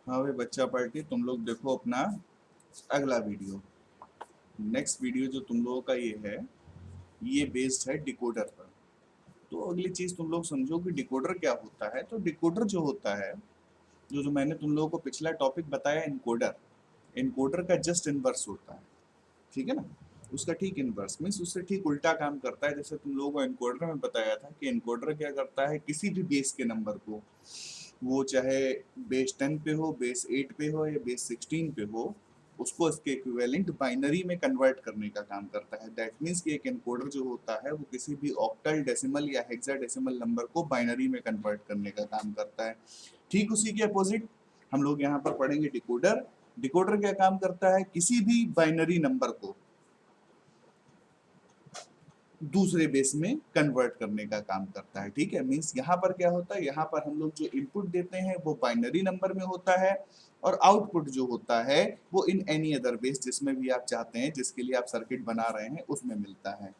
हाँ भाई बच्चा पार्टी, तुम लोग देखो अपना अगला वीडियो। नेक्स्ट वीडियो जो तुम लोगों का ये है, ये बेस्ड है डिकोडर पर। तो अगली चीज तुम लोग समझो कि डिकोडर क्या होता है। तो डिकोडर जो होता है, जो जो मैंने तुम लोगों को पिछला टॉपिक बताया, इनकोडर। इनकोडर का जस्ट इनवर्स होता है, ठीक है ना। उसका ठीक इनवर्स मीन्स उससे ठीक उल्टा काम करता है। जैसे तुम लोगों को एनकोडर में बताया था कि एनकोडर क्या करता है, किसी भी बेस के नंबर को, वो चाहे बेस 10 पे हो, बेस 8 पे हो या बेस 16 पे हो, उसको इसके इक्विवेलेंट बाइनरी में कन्वर्ट करने का काम करता है। दैट मीन्स कि एक एनकोडर जो होता है वो किसी भी ऑक्टल, डेसिमल या हेक्साडेसिमल नंबर को बाइनरी में कन्वर्ट करने का काम करता है। ठीक उसी के अपोजिट हम लोग यहाँ पर पढ़ेंगे डिकोडर। डिकोडर क्या काम करता है, किसी भी बाइनरी नंबर को दूसरे बेस में कन्वर्ट करने का काम करता है। ठीक है, मीन्स यहाँ पर क्या होता है, यहाँ पर हम लोग जो इनपुट देते हैं वो बाइनरी नंबर में होता है, और आउटपुट जो होता है वो इन एनी अदर बेस, जिसमें भी आप चाहते हैं, जिसके लिए आप सर्किट बना रहे हैं, उसमें मिलता है।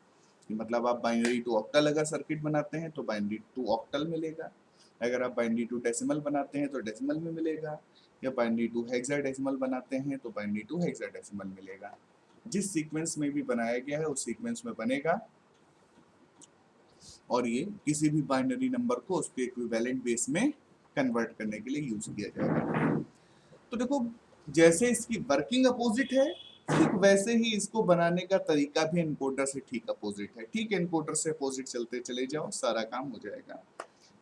कि मतलब आप बाइनरी टू ऑक्टल अगर सर्किट बनाते हैं तो बाइनरी टू ऑक्टल मिलेगा, अगर आप बाइनरी टू डेसिमल बनाते हैं तो डेसिमल में मिलेगा, या बाइनरी टू हेक्साडेसिमल बनाते हैं तो बाइनरी टू हेक्साडेसिमल मिलेगा। जिस सीक्वेंस में भी बनाया गया है उस सीक्वेंस में बनेगा, और ये किसी भी बाइनरी नंबर को उसके इक्विवेलेंट बेस में कन्वर्ट करने के लिए यूज किया जाएगा। तो देखो, जैसे इसकी वर्किंग अपोजिट है, ठीक वैसे ही इसको बनाने का तरीका भी एनकोडर से ठीक अपोजिट है। ठीक एनकोडर से अपोजिट चलते चले जाओ, सारा काम हो जाएगा।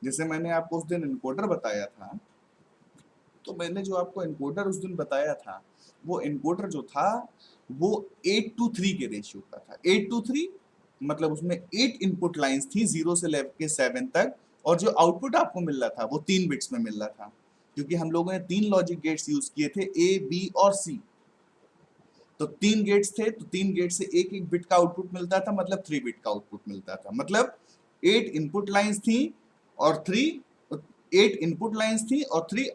जैसे मैंने आपको उस दिन एनकोडर बताया था, तो मैंने जो आपको एनकोडर उस दिन बताया था, वो एनकोडर जो था वो 8 to 3 के रेशियो का था। 8 to 3 मतलब उसमें 8 इनपुट लाइंस थी, 0 से लेकर 7 तक, और जो आउटपुट आपको मिल रहा था वो 3 बिट्स में मिल रहा था, क्योंकि हम लोगों ने 3 लॉजिक गेट्स यूज किए थे, ए बी और सी। तो 3 गेट्स थे, तो 3 गेट से एक एक बिट का आउटपुट मिलता था, मतलब 3 बिट का आउटपुट मिलता था। मतलब 8 इनपुट लाइंस थी और 3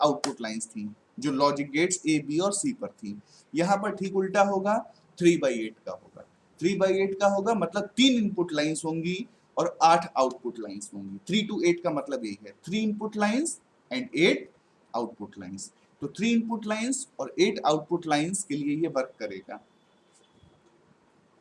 आउटपुट लाइंस थी, जो लॉजिक गेट्स ए बी और सी पर थी। यहाँ पर ठीक उल्टा होगा, 3/8 का होगा। 3/8 का होगा मतलब 3 इनपुट लाइंस होंगी और 8 आउटपुट लाइंस होंगी। 3 to 8 का मतलब यही है, 3 input lines and 8 output lines. तो 3 इनपुट लाइंस और 8 आउटपुट लाइंस के लिए ये वर्क करेगा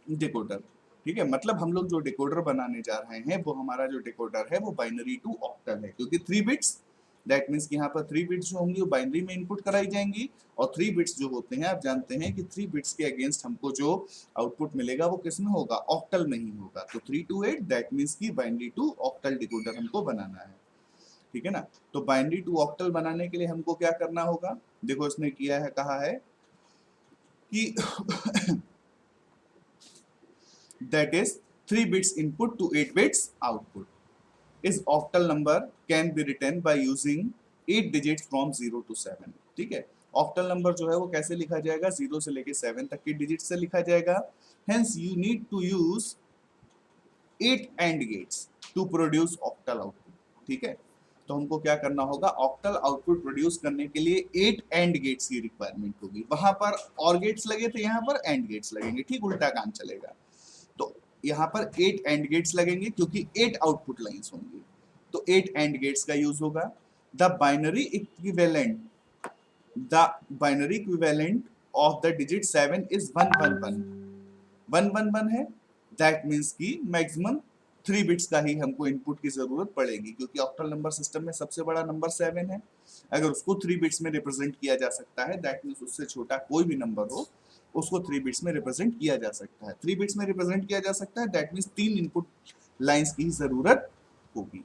डिकोडर। ठीक है, मतलब हम लोग जो डिकोडर बनाने जा रहे हैं, वो हमारा जो डिकोडर है वो बाइनरी टू ऑक्टल है, क्योंकि 3 बिट्स, दैट मीन्स यहाँ पर 3 बिट्स जो होंगी वो बाइनरी में इनपुट कराई जाएंगी, और 3 बिट्स जो होते हैं, आप जानते हैं कि 3 बिट्स के अगेंस्ट हमको जो आउटपुट मिलेगा वो किस में होगा, ऑक्टल में ही होगा। तो 3 to 8 दैट मीन्स की बाइनरी टू ऑक्टल डिकोडर हमको बनाना है। ठीक है ना। तो बाइनरी टू ऑक्टल बनाने के लिए हमको क्या करना होगा, देखो इसने किया है, कहा है कि that is 3 bits input to 8 bits output. Is octal number can be written by using 8 digits from 0 to 7. ठीक है, ऑक्टल नंबर जो है वो कैसे लिखा जाएगा, 0 से लेके 7 तक के डिजिट से लिखा जाएगा। Hence you need to use 8 and gets to produce octal output. ठीक है, तो हमको क्या करना होगा, ऑक्टल आउटपुट प्रोड्यूस करने के लिए 8 एंड गेट्स की रिक्वायरमेंट होगी। वहां पर और गेट्स लगे थे, यहाँ पर एंड गेट्स लगेंगे, ठीक उल्टा काम चलेगा। तो यहाँ पर 8 एंड गेट्स लगेंगे क्योंकि 8 आउटपुट लाइंस होंगी, तो 8 एंड गेट्स का यूज होगा। The binary equivalent the binary equivalent of the digit 7 is 111। 111 है, दैट मीन्स की मैक्सिमम 3 बिट्स का ही हमको इनपुट की जरूरत पड़ेगी, क्योंकि ऑक्टल नंबर सिस्टम में सबसे बड़ा नंबर 7 है। अगर उसको 3 बिट्स में रिप्रेजेंट किया जा सकता है, दैट मीन्स उससे छोटा कोई भी नंबर हो उसको 3 बिट्स में रिप्रेजेंट किया जा सकता है। 3 बिट्स में रिप्रेजेंट किया जा सकता है, दैट मीन्स 3 इनपुट लाइंस की जरूरत होगी।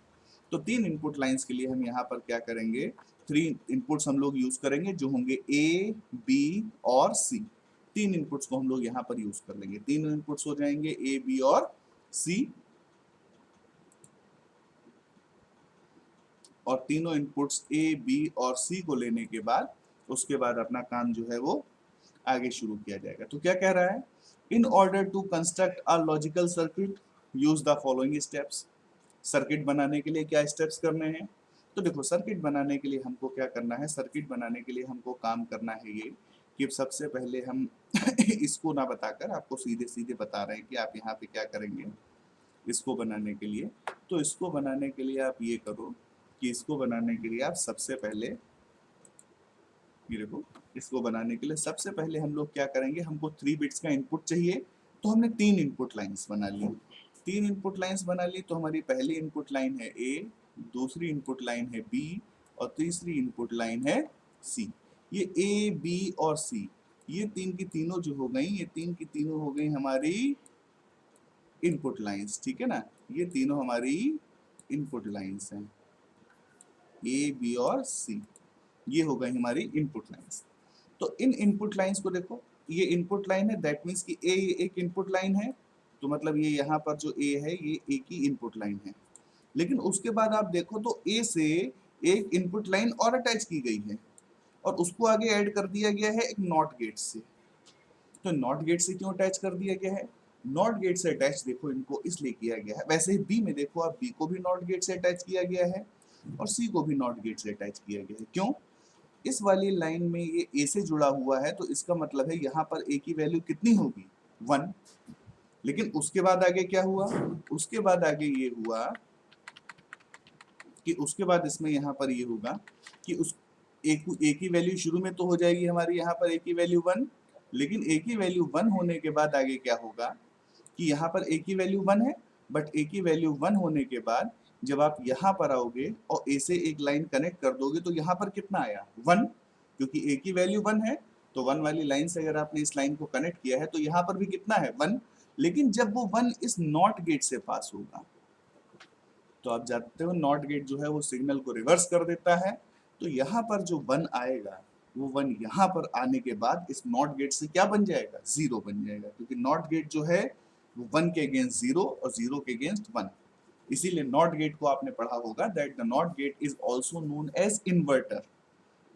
तो 3 इनपुट लाइंस के लिए हम यहाँ पर क्या करेंगे, 3 इनपुट्स हम लोग यूज करेंगे जो होंगे ए बी और सी। 3 इनपुट्स को हम लोग यहाँ पर यूज कर लेंगे, 3 इनपुट्स हो जाएंगे ए बी और सी, और तीनों इनपुट्स ए बी और सी को लेने के बाद उसके बाद अपना काम जो है वो आगे शुरू किया जाएगा। तो क्या कह रहा है, in order to construct a logical circuit use the following steps. Circuit बनाने के लिए क्या स्टेप्स करने हैं, तो देखो सर्किट बनाने के लिए हमको क्या करना है, सर्किट बनाने के लिए हमको काम करना है ये कि सबसे पहले हम इसको ना बताकर आपको सीधे सीधे बता रहे हैं कि आप यहाँ पे क्या करेंगे इसको बनाने के लिए। तो इसको बनाने के लिए आप ये करो कि इसको बनाने के लिए आप सबसे पहले ये देखो, इसको बनाने के लिए सबसे पहले हम लोग क्या करेंगे, हमको 3 बिट्स का इनपुट चाहिए, तो हमने 3 इनपुट लाइंस बना ली। 3 इनपुट लाइंस बना ली, तो हमारी पहली इनपुट लाइन है ए, दूसरी इनपुट लाइन है बी और तीसरी इनपुट लाइन है सी। ये ए बी और सी, ये तीन की तीनों जो हो गई, ये तीन की तीनों हो गई हमारी इनपुट लाइंस, ठीक है ना। ये तीनों हमारी इनपुट लाइंस हैं, ए बी और सी, ये हो गई हमारी इनपुट लाइंस। तो इन इनपुट लाइंस को देखो, ये इनपुट लाइन है, दैट मीन्स कि ए एक इनपुट लाइन है, तो मतलब ये यहाँ पर जो ए है ये ए की इनपुट लाइन है। लेकिन उसके बाद आप देखो तो ए से एक इनपुट लाइन और अटैच की गई है और उसको आगे ऐड कर दिया गया है एक नॉट गेट से। तो नॉट गेट से क्यों अटैच कर दिया गया है? नॉट गेट से अटैच देखो इनको इसलिए किया गया है, वैसे ही बी में देखो आप, बी को भी नॉट गेट से अटैच किया गया है और सी को भी नॉट गेट से अटैच किया गया है। क्यों? इस वाली लाइन में ये ए से जुड़ा हुआ है, तो इसका मतलब है यहाँ पर ए की वैल्यू कितनी होगी? 1। लेकिन उसके बाद आगे क्या हुआ? उसके बाद आगे ये हुआ कि उसके बाद इसमें यहाँ पर ये होगा कि उस ए की वैल्यू शुरू में तो हो जाएगी हमारी यहाँ पर ए की वैल्यू 1, लेकिन ए की वैल्यू 1 होने के बाद आगे क्या होगा कि यहाँ पर ए की वैल्यू 1 है, बट ए की वैल्यू 1 होने के बाद जब आप यहाँ पर आओगे और ए से एक लाइन कनेक्ट कर दोगे तो यहाँ पर कितना आया? 1, क्योंकि ए की वैल्यू 1 है, तो 1 वाली लाइन से अगर आपने इस लाइन को कनेक्ट किया है तो यहाँ पर भी कितना है? 1। लेकिन जब वो 1 इस नॉट गेट से पास होगा, तो आप जानते हो नॉट गेट जो है वो सिग्नल को रिवर्स कर देता है, तो यहाँ पर जो 1 आएगा वो 1 यहाँ पर आने के बाद इस नॉट गेट से क्या बन जाएगा? 0 बन जाएगा, क्योंकि नॉट गेट जो है वो 1 के अगेंस्ट 0 और 0 के अगेंस्ट 1। इसीलिए नॉट गेट को आपने पढ़ा होगा that the not gate is also known as inverter.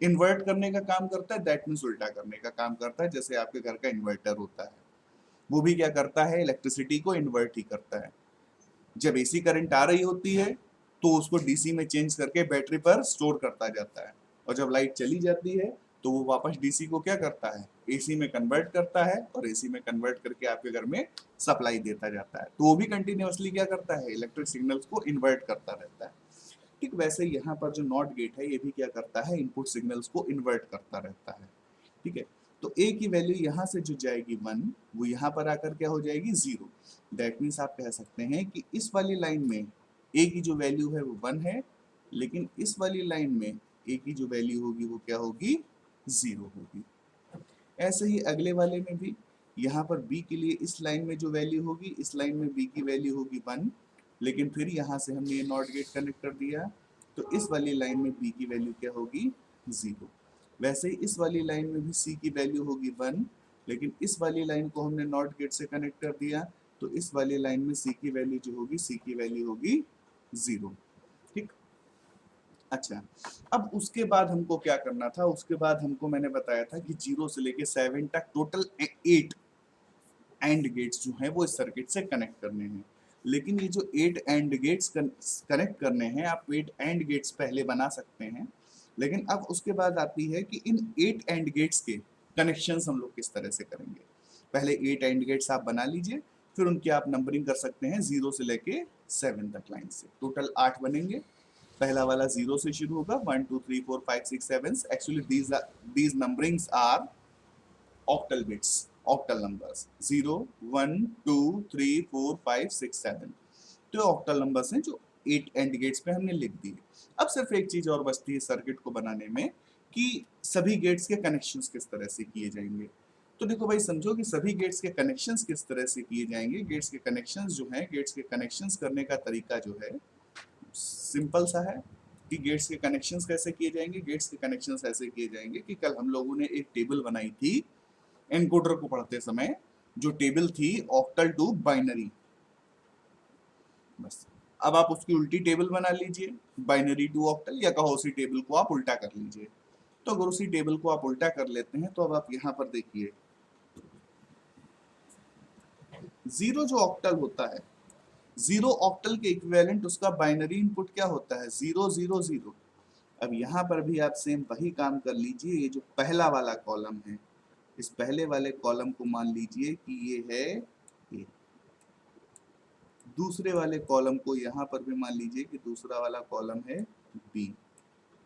Invert करने का काम करता है, दैट मीन्स उल्टा करने का काम करता है। जैसे आपके घर का इन्वर्टर होता है, वो भी क्या करता है? इलेक्ट्रिसिटी को इन्वर्ट ही करता है। जब एसी करंट आ रही होती है तो उसको डीसी में चेंज करके बैटरी पर स्टोर करता जाता है, और जब लाइट चली जाती है तो वो वापस डीसी को क्या करता है? एसी में कन्वर्ट करता है, और एसी में कन्वर्ट करके आपके घर में सप्लाई देता जाता है। तो वो भी कंटिन्यूअसली क्या करता है? इलेक्ट्रिक सिग्नल्स को इन्वर्ट करता रहता है। ठीक वैसे यहाँ पर जो नॉट गेट है ये भी क्या करता है? इनपुट सिग्नल्स को इन्वर्ट करता रहता है। ठीक है, तो ए की वैल्यू यहाँ से जो जाएगी 1, वो यहाँ पर आकर क्या हो जाएगी? 0। दैट मीन्स आप कह सकते हैं कि इस वाली लाइन में ए की जो वैल्यू है वो 1 है, लेकिन इस वाली लाइन में ए की जो वैल्यू होगी वो क्या होगी? 0 होगी। ऐसे ही अगले वाले में भी यहाँ पर बी के लिए इस लाइन में जो वैल्यू होगी, इस लाइन में बी की वैल्यू होगी 1, लेकिन फिर यहाँ से हमने ये नॉट गेट कनेक्ट कर दिया, तो इस वाली लाइन में बी की वैल्यू क्या होगी? 0। वैसे ही इस वाली लाइन में भी सी की वैल्यू होगी 1, लेकिन इस वाली लाइन को हमने नॉट गेट से कनेक्ट कर दिया, तो इस वाली लाइन में सी की वैल्यू जो होगी, सी की वैल्यू होगी 0। ठीक, अच्छा, अब उसके बाद हमको क्या करना था? उसके बाद हमको मैंने बताया था कि 0 से लेके 7 तक टोटल 8 एंड गेट्स जो हैं वो इस सर्किट से कनेक्ट करने हैं। लेकिन ये जो 8 एंड गेट्स कनेक्ट करने हैं, आप 8 एंड गेट्स पहले बना सकते हैं, लेकिन अब उसके बाद आती है कि इन 8 एंड गेट्स के कनेक्शंस हम लोग किस तरह से करेंगे। पहले 8 एंड गेट्स आप बना लीजिए, फिर उनकी आप नंबरिंग कर सकते हैं 0 से लेके 7 तक लाइन से। टोटल 8 बनेंगे। पहला वाला 0 से शुरू होगा, 1 2 3 4 5 6 7। Actually these numberings are octal bits, octal numbers 0 1 2 3 4 5 6 7। तो ऑक्टल नंबर्स हैं जो 8 एंड गेट्स पे हमने लिख दिए। अब सिर्फ एक चीज और बचती है सर्किट को बनाने में कि सभी गेट्स के कनेक्शंस किस तरह से किए जाएंगे। तो देखो भाई, समझो कि सभी गेट्स के कनेक्शंस किस तरह से किए जाएंगे। गेट्स के कनेक्शंस जो हैं, गेट्स के कनेक्शंस करने का तरीका जो है सिंपल सा है कि गेट्स के कनेक्शंस कैसे किए जाएंगे। गेट्स के कनेक्शंस ऐसे किए जाएंगे कि कल हम लोगों ने एक टेबल बनाई थी एनकोडर को पढ़ते समय, जो टेबल थी ऑक्टल टू बाइनरी। बस अब आप उसकी उल्टी टेबल बना लीजिए, बाइनरी टू ऑक्टल, या कहो उसी टेबल को आप उल्टा कर लीजिए। तो अगर उसी टेबल को आप उल्टा कर लेते हैं तो अब आप यहाँ पर देखिए, 0 जो ऑक्टल होता है, 0 ऑक्टल के इक्विवेलेंट उसका बाइनरी इनपुट क्या होता है? 0 0 0। अब यहाँ पर भी आप सेम वही काम कर लीजिए। ये जो पहला वाला कॉलम है, इस पहले वाले कॉलम को मान लीजिए कि ये है A। दूसरे वाले कॉलम को यहाँ पर भी मान लीजिए कि दूसरा वाला कॉलम है B,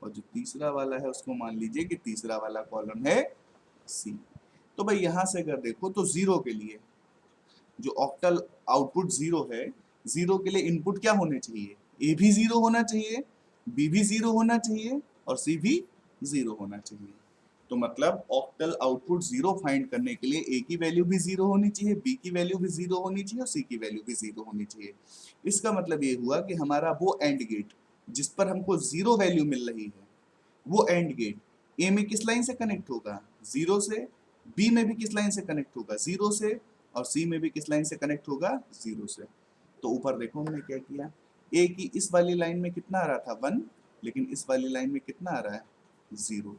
और और जो तीसरा वाला है उसको मान लीजिए कि तीसरा वाला कॉलम है सी। तो भाई यहां से अगर देखो तो जीरो के लिए जो ऑक्टल आउटपुट जीरो है, जीरो के लिए इनपुट क्या होने चाहिए, ए भी जीरो होना चाहिए, बी भी जीरो होना चाहिए और सी भी जीरो होना चाहिए। तो मतलब ऑक्टल आउटपुट जीरो फाइंड करने के लिए ए की वैल्यू भी जीरो होनी चाहिए, बी की वैल्यू भी जीरो होनी चाहिए और सी की वैल्यू भी जीरो होनी चाहिए। इसका मतलब ये हुआ कि हमारा वो एंड गेट जिस पर हमको जीरो वैल्यू मिल रही है, वो एंड गेट ए में किस लाइन से कनेक्ट होगा, जीरो से, बी में भी किस लाइन से कनेक्ट होगा, जीरो से, और सी में भी किस लाइन से कनेक्ट होगा, जीरो से। तो ऊपर देखो हमने क्या किया, ए की इस वाली लाइन में कितना आ रहा था, वन, लेकिन इस वाली लाइन में कितना आ रहा है, जीरो।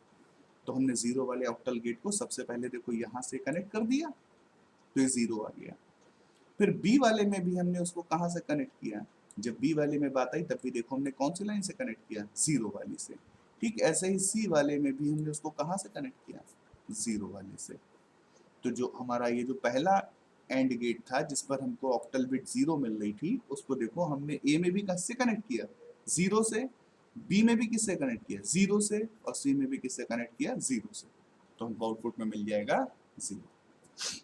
तो हमने जीरो वाले ऑक्टल गेट को सबसे पहले देखो यहां से कनेक्ट कर दिया, तो ये जीरो आ गया। फिर बी वाले में भी हमने उसको कहां से कनेक्ट किया, जब बी वाले में बात आई तब भी देखो हमने कौन सी लाइन से कनेक्ट किया, जीरो वाली से। ठीक ऐसे ही सी वाले में भी हमने उसको कहां से कनेक्ट किया, जीरो वाले से। तो जो हमारा ये जो पहला एंड गेट था जिस पर हमको ऑक्टल बिट जीरो मिल रही थी, उसको देखो हमने ए में भी किससे कनेक्ट किया, जीरो से, बी में भी किससे कनेक्ट किया, जीरो से, और सी में भी किससे कनेक्ट किया, जीरो से। तो हमको आउटपुट में मिल जाएगा जीरो।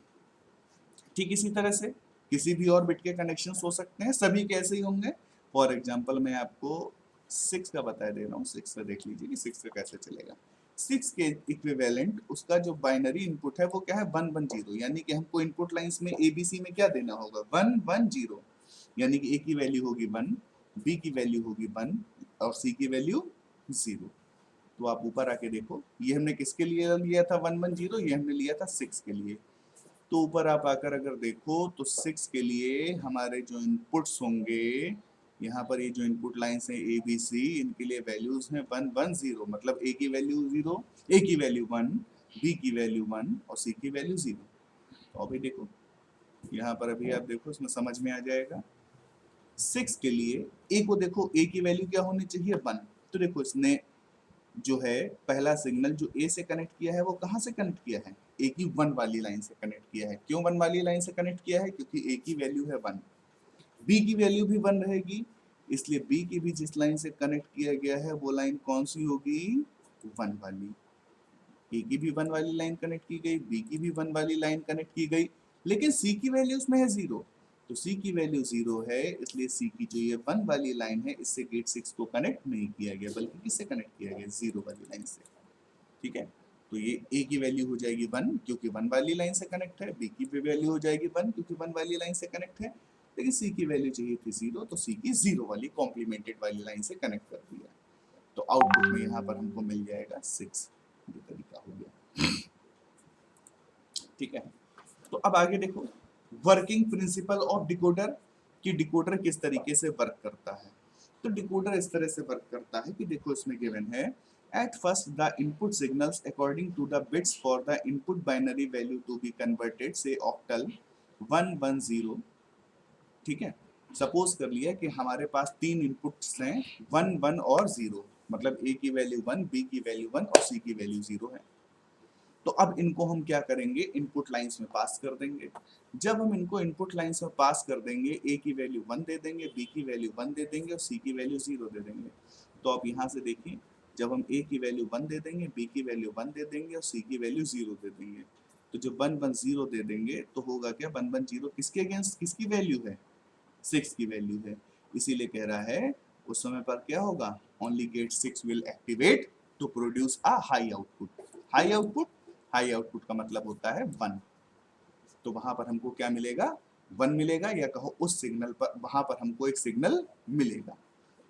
ठीक इसी तरह से किसी भी और बिट के कनेक्शन हो सकते हैं, सभी कैसे ही होंगे। फॉर एग्जाम्पल मैं आपको 6 का बता दे रहा हूँ, 6 का देख लीजिए कि 6 का कैसे चलेगा। 6 के इक्विवेलेंट उसका जो बाइनरी इनपुट है वो क्या है, 1 1 0, यानी कि हमको इनपुट लाइंस में एबीसी में क्या देना होगा, 1 1 0, यानी कि ए की वैल्यू होगी 1, बी की वैल्यू होगी 1 और सी की वैल्यू 0। तो आप ऊपर आके देखो, ये हमने किसके लिए लिया था 1 1 0, ये हमने लिया था 6 के लिए। तो ऊपर आप आकर अगर देखो तो 6 के लिए हमारे जो इनपुट्स होंगे, यहाँ पर ये जो इनपुट लाइंस हैं ए बी सी, इनके लिए वैल्यूज हैं 1 1 0, मतलब ए की वैल्यू 0, ए की वैल्यू 1, बी की वैल्यू 1 और सी की वैल्यू 0। तो अभी देखो यहाँ पर अभी आप देखो इसमें समझ में आ जाएगा। 6 के लिए ए को देखो, ए की वैल्यू क्या होनी चाहिए, 1। तो देखो इसने जो है पहला सिग्नल जो ए से कनेक्ट किया है वो कहां से कनेक्ट किया है, ए की 1 वाली लाइन से कनेक्ट किया है। क्यों 1 वाली लाइन से कनेक्ट किया है, क्योंकि ए की वैल्यू है 1, बी की वैल्यू भी 1 रहेगी, इसलिए बी की भी जिस लाइन से कनेक्ट किया गया है वो लाइन कौन सी होगी, 1 वाली। ए की भी 1 वाली लाइन कनेक्ट की गई, बी की भी 1 वाली लाइन कनेक्ट की गई, लेकिन सी की वैल्यू उसमें है 0। तो सी की वैल्यू 0 है, इसलिए सी की जो ये 1 वाली लाइन है इससे गेट 6 को कनेक्ट नहीं किया गया, बल्कि किससे कनेक्ट किया गया, 0 वाली लाइन से। ठीक है, तो ये ए की वैल्यू हो जाएगी 1 क्योंकि 1 वाली लाइन से कनेक्ट है, बी की भी वैल्यू हो जाएगी 1 क्योंकि 1 वाली लाइन से कनेक्ट है, लेकिन सी की वैल्यू चाहिए थी 0, तो सी की 0 वाली कॉम्प्लीमेंटेड वाली लाइन से कनेक्ट कर दिया। तो आउटपुट में यहाँ पर हमको मिल जाएगा 6। ये तरीका हो गया। ठीक है, तो अब आगे देखो वर्किंग प्रिंसिपल ऑफ डिकोडर, कि डिकोडर किस तरीके से वर्क करता है। तो डिकोडर इस तरह से वर्क करता है कि देखो इसमें गिवन है, at first the input signals according to the bits for the input binary value to be converted say octal 1 1 0। ठीक है, सपोज कर लिया कि हमारे पास 3 इनपुट्स हैं 1 1 और 0, मतलब ए की वैल्यू 1, बी की वैल्यू 1 और सी की वैल्यू 0 है। तो अब इनको हम क्या करेंगे, इनपुट लाइंस में पास कर देंगे। जब हम इनको इनपुट लाइंस में पास कर देंगे, ए की वैल्यू 1 दे देंगे, बी की वैल्यू 1 दे देंगे और सी की वैल्यू 0 दे देंगे। तो आप यहाँ से देखिए, जब हम ए की वैल्यू 1 दे देंगे, बी की वैल्यू 1 दे देंगे और सी की वैल्यू 0 दे देंगे, तो जब 1 1 0 दे देंगे तो होगा क्या, 1 1 0 किसके अगेंस्ट किसकी वैल्यू है, 6 की वैल्यू है। इसीलिए कह रहा है उस समय पर क्या होगा, only gate 6 will activate to produce a high output. High output, high output का मतलब होता है 1। तो वहां पर हमको क्या मिलेगा, 1 मिलेगा, या कहो उस सिग्नल पर वहां पर हमको एक सिग्नल मिलेगा।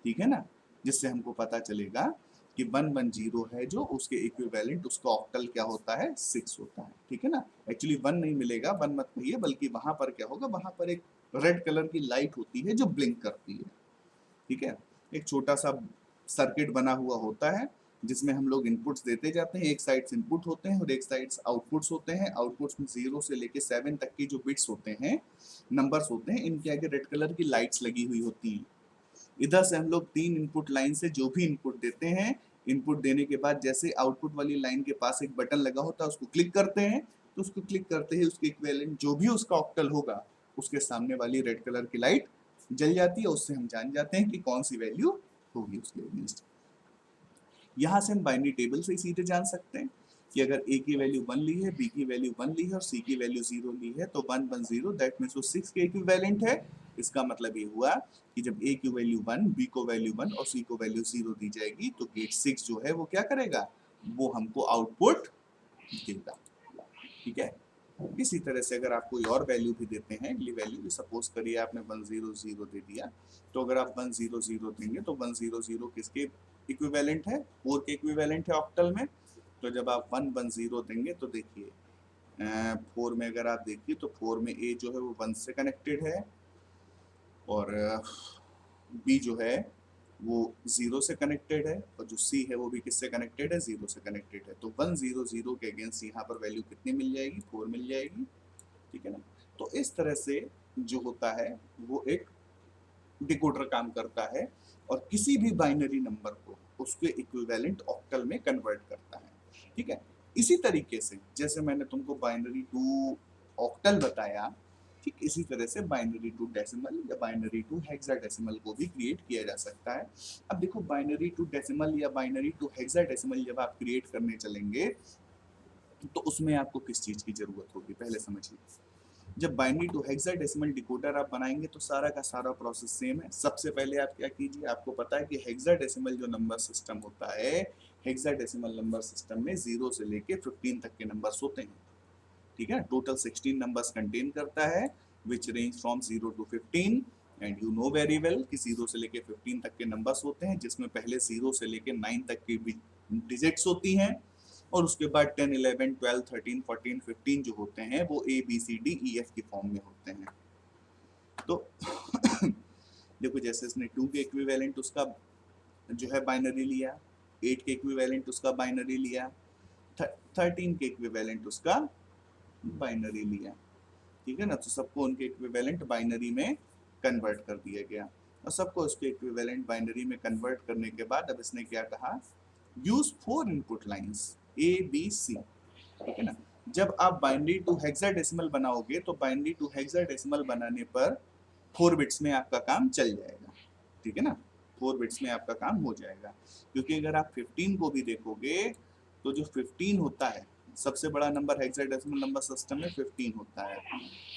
ठीक है ना, जिससे हमको पता चलेगा कि 1 1 0 है जो उसके इक्विवेलेंट उसका ऑक्टल क्या होता है, 6 होता है। ठीक है ना, एक्चुअली 1 नहीं मिलेगा, 1 मत कहिए, बल्कि वहां पर क्या होगा, वहां पर एक रेड कलर की लाइट होती है जो ब्लिंक करती है। ठीक है, एक छोटा सा सर्किट बना हुआ होता है जिसमें हम लोग इनपुट्स देते जाते हैं, एक साइड से इनपुट होते हैं और एक साइड से आउटपुट्स होते हैं। आउटपुट्स में 0 से लेके 7 तक की जो बिट्स होते हैं, नंबर्स होते हैं, इनके आगे रेड कलर की लाइट्स लगी हुई होती हैं। इधर से हम लोग 3 इनपुट लाइन से जो भी इनपुट देते हैं, इनपुट देने के बाद जैसे आउटपुट वाली लाइन के पास एक बटन लगा होता है उसको क्लिक करते हैं, तो उसको क्लिक करते ही उसके इक्विवेलेंट जो भी उसका ऑक्टल होगा उसके सामने वाली रेड कलर की लाइट जल जाती है, उससे हम जान जाते हैं कि कौन सी वैल्यू होगी उसके अगेंस्ट। यहाँ से हम बाइनरी टेबल से ही सीधे जान सकते हैं कि अगर a की वैल्यू 1 ली है, b की वैल्यू 1 ली है और c की वैल्यू 0 ली है तो 1 1 0 दैट मींस वो 6 के इक्विवेलेंट है। इसका मतलब ये हुआ कि जब a की वैल्यू 1, b को वैल्यू 1 और c को वैल्यू 0 दी जाएगी तो गेट 6 जो है वो क्या करेगा, वो हमको आउटपुट देगा। ठीक है। इसी तरह से अगर आप कोई और वैल्यू भी देते हैं, अगली वैल्यू सपोज करिए आपने 1 0 0 दे दिया, तो अगर आप 1 0 0 देंगे तो 1 0 0 किसके इक्विवेलेंट है, 4 के इक्विवेलेंट है ऑक्टल में। तो जब आप 1 1 0 देंगे तो देखिए 4 में अगर आप देखिए तो 4 में a जो है वो 1 से कनेक्टेड है और b जो है वो 0 से कनेक्टेड है और जो c है वो भी किससे कनेक्टेड है, 0 से कनेक्टेड है। तो 1 0 0 के अगेंस्ट यहाँ पर वैल्यू कितनी मिल जाएगी, 4 मिल जाएगी। ठीक है ना। तो इस तरह से जो होता है वो एक डिकोडर काम करता है और किसी भी बाइनरी नंबर को उसके इक्विवेलेंट ऑक्टल में कन्वर्ट करता है। ठीक है। इसी तरीके से जैसे मैंने तुमको बाइनरी टू ऑक्टल बताया, ठीक इसी तरह से बाइनरी टू डेसिमल या बाइनरी टू हेक्साडेसिमल को भी क्रिएट किया जा सकता है। अब देखो बाइनरी टू डेसिमल या बाइनरी टू हेक्साडेसिमल जब आप क्रिएट करने चलेंगे तो उसमें आपको किस चीज की जरूरत होगी, पहले समझिए। जब बाइनरी टू हेक्साडेसिमल डिकोडर आप बनाएंगे तो सारा का सारा प्रोसेस सेम है। सबसे पहले आप क्या कीजिए, आपको पता है कि हेक्साडेसिमल जो नंबर सिस्टम होता है, हेक्साडेसिमल नंबर सिस्टम में 0 से लेके 15 तक के नंबर्स होते हैं। ठीक है। टोटल 16 नंबर्स कंटेन करता है which range from 0 to 15 and you know very well कि 0 से लेके 15 तक के नंबर्स होते हैं जिसमें पहले 0 से लेके 9 तक की डिजिट्स होती हैं और उसके बाद 10 11 12 13 14 15 जो होते हैं वो A B C D E F की फॉर्म में होते हैं। तो देखो जैसे इसने 2 के इक्विवेलेंट उसका जो है बाइनरी लिया, 8 के इक्विवेलेंट उसका बाइनरी लिया, 13 के इक्विवेलेंट उसका बाइनरी लिया। ठीक है ना। तो सबको उनके इक्विवेलेंट बाइनरी में कन्वर्ट कर दिया गया और सबको उसके इक्विवेलेंट बाइनरी में कन्वर्ट करने के बाद अब इसने क्या कहा, use 4 input lines A B C। ठीक है ना। जब आप बाइनरी टू हेक्साडेसिमल बनाओगे तो बाइनरी टू हेक्साडेसिमल बनाने पर 4 बिट्स में आपका काम चल जाएगा। ठीक है ना। 4 बिट्स में आपका काम हो जाएगा क्योंकि अगर आप 15 को भी देखोगे तो जो 15 होता है सबसे बड़ा नंबर हेक्साडेसिमल नंबर सिस्टम में 15 होता है।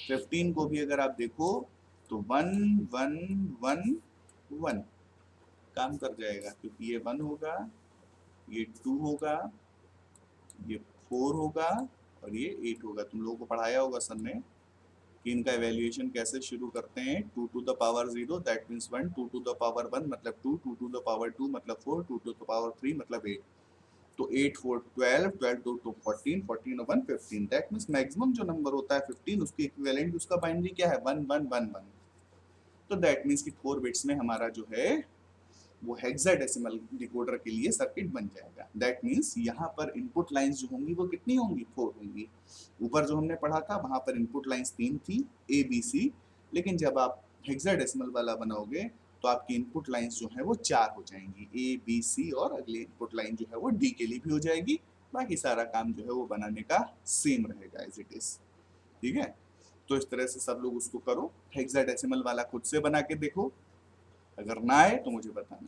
15 को भी अगर आप देखो तो 1 1 1 1 काम कर जाएगा क्योंकि ये 1 होगा, ये 2 होगा, ये 4 होगा और ये 8 होगा। तुम लोगों को पढ़ाया होगा सर ने कि इनका इवैल्यूएशन कैसे शुरू करते हैं, 2 to the power 0 that means 1, 2 to the power 1 मतलब 2, 2 to the power 2 मतलब 4, 2 to the power 3 मतलब 8। तो 8 4 12, 12 2 to 14, 14 और 1 15 दैट मींस मैक्सिमम जो नंबर होता है 15 उसके इक्विवेलेंट उसका बाइनरी क्या है 1 1 1 1। तो दैट मींस कि 4 बिट्स में हमारा जो है वो हेक्साडेसिमल डिकोडर के लिए सर्किट बन जाएगा। दैट मींस यहाँ पर इनपुट लाइंस जो होंगी वो कितनी होंगी, 4 होंगी। ऊपर जो हमने पढ़ा था वहां पर इनपुट लाइंस 3 थी A B C, लेकिन जब आप हेक्साडेसिमल वाला बनाओगे तो आपकी इनपुट लाइंस जो है वो 4 हो जाएंगी, A B C और अगली इनपुट लाइन जो है वो D के लिए भी हो जाएगी। बाकी सारा काम जो है वो बनाने का सेम रहेगा एज इट इज। ठीक है। तो इस तरह से सब लोग उसको करो, हेक्साडेसिमल वाला खुद से बना के देखो, अगर ना आए तो मुझे बताना।